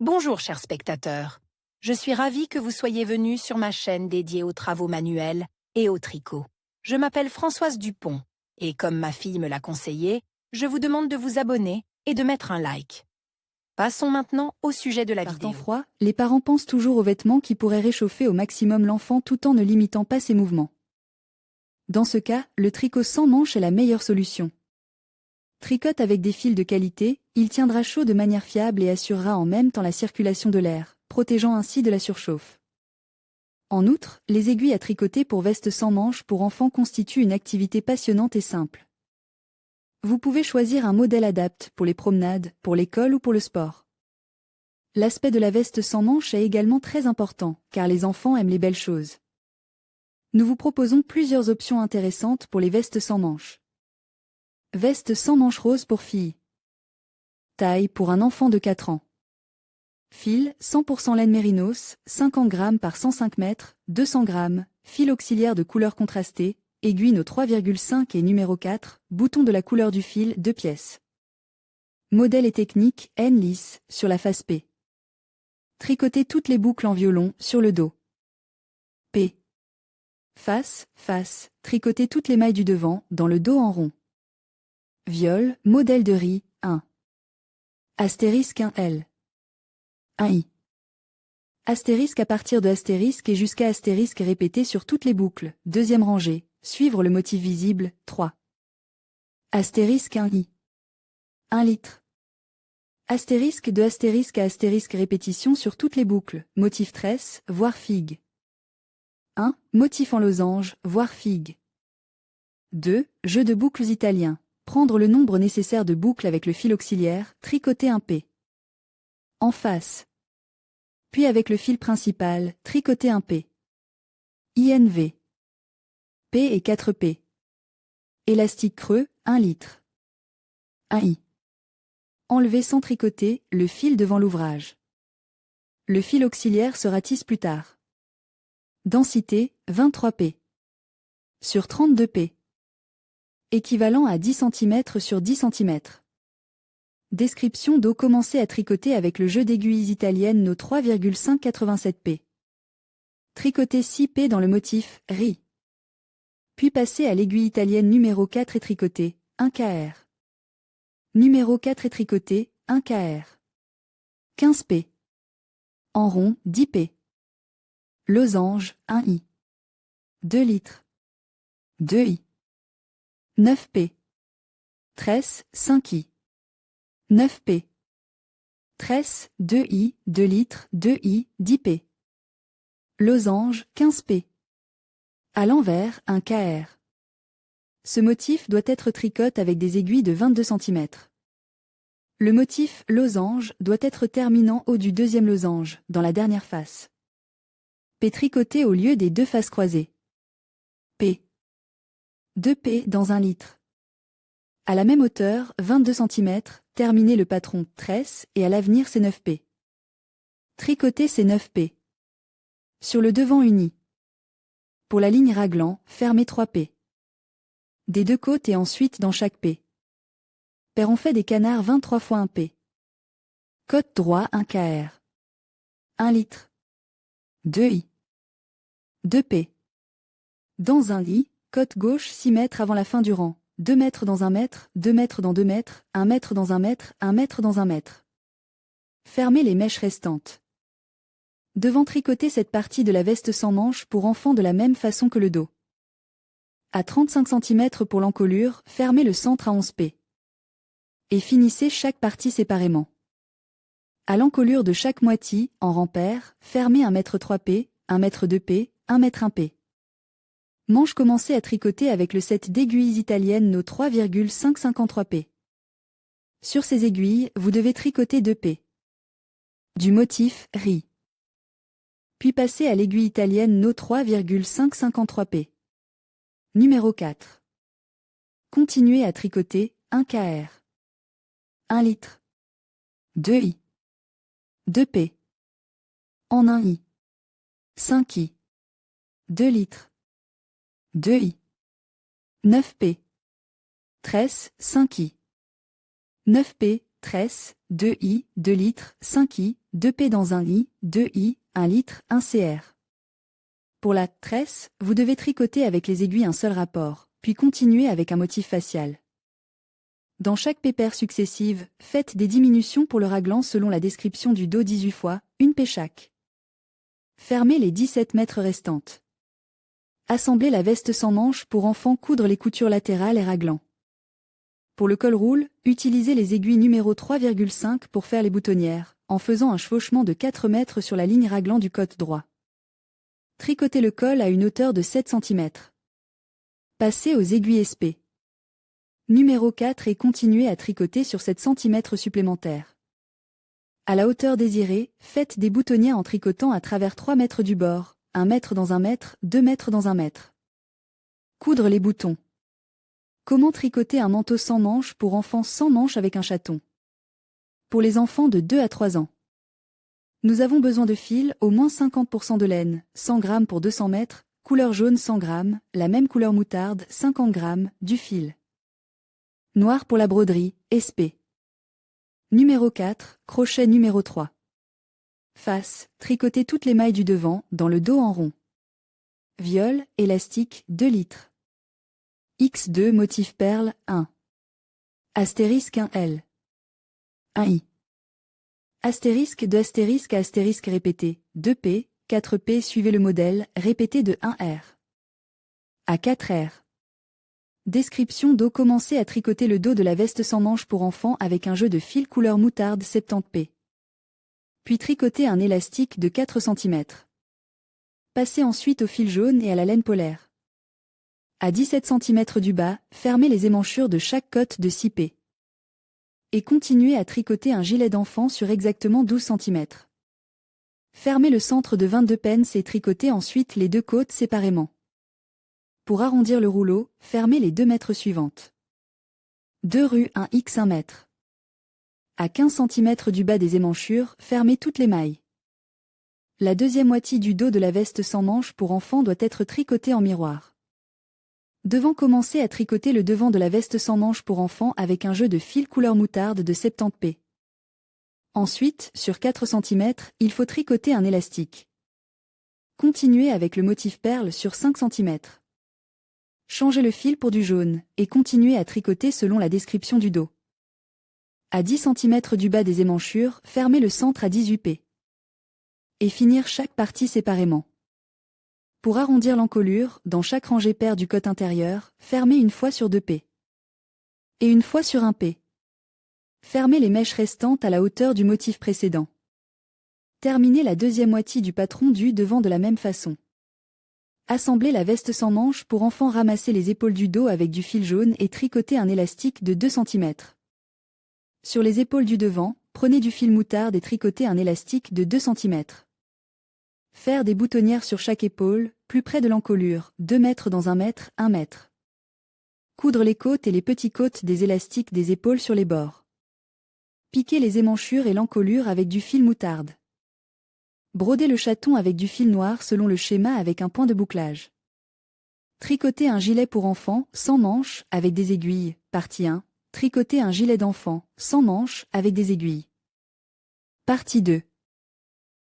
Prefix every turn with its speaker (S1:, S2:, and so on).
S1: Bonjour chers spectateurs, je suis ravie que vous soyez venus sur ma chaîne dédiée aux travaux manuels et au tricot. Je m'appelle Françoise Dupont et comme ma fille me l'a conseillé, je vous demande de vous abonner et de mettre un like. Passons maintenant au sujet de la
S2: Par
S1: vidéo.
S2: temps froid, les parents pensent toujours aux vêtements qui pourraient réchauffer au maximum l'enfant tout en ne limitant pas ses mouvements. Dans ce cas, le tricot sans manches est la meilleure solution. Tricote avec des fils de qualité, il tiendra chaud de manière fiable et assurera en même temps la circulation de l'air, protégeant ainsi de la surchauffe. En outre, les aiguilles à tricoter pour vestes sans manches pour enfants constituent une activité passionnante et simple. Vous pouvez choisir un modèle adapté pour les promenades, pour l'école ou pour le sport. L'aspect de la veste sans manches est également très important, car les enfants aiment les belles choses. Nous vous proposons plusieurs options intéressantes pour les vestes sans manches. Veste sans manches rose pour filles. Taille pour un enfant de 4 ans. Fil 100% laine mérinos, 50 g par 105 mètres, 200 g, fil auxiliaire de couleur contrastée, aiguille no 3,5 et numéro 4, bouton de la couleur du fil 2 pièces. Modèle et technique N lisse, sur la face P. Tricoter toutes les boucles en violon, sur le dos. P. Face, tricoter toutes les mailles du devant, dans le dos en rond. Viol, modèle de riz, 1. Astérisque 1L. 1I. Astérisque à partir de astérisque et jusqu'à astérisque répété sur toutes les boucles, deuxième rangée, suivre le motif visible, 3. Astérisque 1I. 1 litre. Astérisque de astérisque à astérisque répétition sur toutes les boucles, motif tresse, voire figue. 1. Motif en losange, voire figue. 2. Jeu de boucles italien. Prendre le nombre nécessaire de boucles avec le fil auxiliaire, tricoter un P. En face. Puis avec le fil principal, tricoter un P. INV. P et 4P. Élastique creux, 1 litre. 1I. Enlever sans tricoter, le fil devant l'ouvrage. Le fil auxiliaire sera tisse plus tard. Densité, 23P. Sur 32P. Équivalent à 10 cm sur 10 cm. Description d'eau. Commencer à tricoter avec le jeu d'aiguilles italiennes no 3,587P. Tricoter 6P dans le motif riz. Puis passer à l'aiguille italienne numéro 4 et tricoter 1 kr. Numéro 4 et tricoter 1 kr. 15P. En rond 10P. Losange 1I. 2 litres. 2I. 9P. Tresse 5I. 9P. Tresse 2I, 2 litres, 2I, 10P. Losange 15P. À l'envers 1 kr. Ce motif doit être tricoté avec des aiguilles de 22 cm. Le motif losange doit être terminant haut du deuxième losange, dans la dernière face. P tricoté au lieu des deux faces croisées. P. 2P dans 1 litre. À la même hauteur, 22 cm, terminer le patron tresse et à l'avenir c'est 9P. Tricoter ces 9P. Sur le devant uni. Pour la ligne raglan, fermez 3P. Des deux côtés et ensuite dans chaque P. Père on fait des canards 23 fois 1P. Côte droit 1 kr. 1 litre. 2I. 2P. Dans un I, côte gauche 6 mètres avant la fin du rang. 2 mètres dans 1 mètre, 2 mètres dans 2 mètres, 1 mètre dans 1 mètre, 1 mètre dans 1 mètre. Fermez les mèches restantes. Devant tricoter cette partie de la veste sans manches pour enfants de la même façon que le dos. À 35 cm pour l'encolure, fermez le centre à 11P. Et finissez chaque partie séparément. À l'encolure de chaque moitié, en rang pair, fermez 1 mètre 3P, 1 mètre 2P, 1 mètre 1P. Manche commencez à tricoter avec le set d'aiguilles italiennes no 3,553P. Sur ces aiguilles, vous devez tricoter 2P. Du motif riz. Puis passer à l'aiguille italienne no 3,553P. Numéro 4. Continuez à tricoter 1 kr. 1 litre. 2I. 2P. En 1I. 5I. 2 litres. 2I. 9P. Tresse 5I. 9P, tresse, 2 I, 2 litres, 5 I, 2 P dans un I, 2 I, 1 litre, 1 CR. Pour la tresse, vous devez tricoter avec les aiguilles un seul rapport, puis continuer avec un motif facial. Dans chaque P paire successive, faites des diminutions pour le raglan selon la description du dos 18 fois, une P chaque. Fermez les 17 mètres restantes. Assemblez la veste sans manches pour enfants, coudre les coutures latérales et raglan. Pour le col roule, utilisez les aiguilles numéro 3,5 pour faire les boutonnières, en faisant un chevauchement de 4 mètres sur la ligne raglan du côté droit. Tricotez le col à une hauteur de 7 cm. Passez aux aiguilles SP. Numéro 4 et continuez à tricoter sur 7 cm supplémentaires. À la hauteur désirée, faites des boutonnières en tricotant à travers 3 mètres du bord, 1 mètre dans 1 mètre, 2 mètres dans 1 mètre. Coudre les boutons. Comment tricoter un manteau sans manches pour enfants sans manches avec un chaton? Pour les enfants de 2 à 3 ans. Nous avons besoin de fil, au moins 50% de laine, 100 g pour 200 mètres, couleur jaune 100 g, la même couleur moutarde, 50 g, du fil. Noir pour la broderie, SP. Numéro 4, crochet numéro 3. Face, tricotez toutes les mailles du devant, dans le dos en rond. Viol, élastique, 2 litres. X2 motif perle, 1. Astérisque 1L. 1 I. Astérisque de astérisque à astérisque répété, 2P, 4P suivez le modèle, répété de 1R. À 4R. Description dos. Commencez à tricoter le dos de la veste sans manches pour enfants avec un jeu de fil couleur moutarde 70P. Puis tricotez un élastique de 4 cm. Passez ensuite au fil jaune et à la laine polaire. À 17 cm du bas, fermez les émanchures de chaque côte de 6P. Et continuez à tricoter un gilet d'enfant sur exactement 12 cm. Fermez le centre de 22 pence et tricotez ensuite les deux côtes séparément. Pour arrondir le rouleau, fermez les 2 mètres suivantes. 2 rue 1 x 1 mètre. À 15 cm du bas des émanchures, fermez toutes les mailles. La deuxième moitié du dos de la veste sans manches pour enfants doit être tricotée en miroir. Devant commencer à tricoter le devant de la veste sans manches pour enfants avec un jeu de fil couleur moutarde de 70P. Ensuite, sur 4 cm, il faut tricoter un élastique. Continuez avec le motif perle sur 5 cm. Changez le fil pour du jaune, et continuez à tricoter selon la description du dos. À 10 cm du bas des émanchures, fermez le centre à 18P. Et finir chaque partie séparément. Pour arrondir l'encolure, dans chaque rangée paire du côté intérieur, fermez une fois sur 2P. Et une fois sur 1P. Fermez les mèches restantes à la hauteur du motif précédent. Terminez la deuxième moitié du patron du devant de la même façon. Assemblez la veste sans manches pour enfants, ramassez les épaules du dos avec du fil jaune et tricotez un élastique de 2 cm. Sur les épaules du devant, prenez du fil moutarde et tricotez un élastique de 2 cm. Faire des boutonnières sur chaque épaule, plus près de l'encolure, 2 mètres dans 1 mètre, 1 mètre. Coudre les côtes et les petits côtes des élastiques des épaules sur les bords. Piquer les émanchures et l'encolure avec du fil moutarde. Broder le chaton avec du fil noir selon le schéma avec un point de bouclage. Tricoter un gilet pour enfants, sans manches, avec des aiguilles, partie 1. Tricoter un gilet d'enfant, sans manches, avec des aiguilles. Partie 2.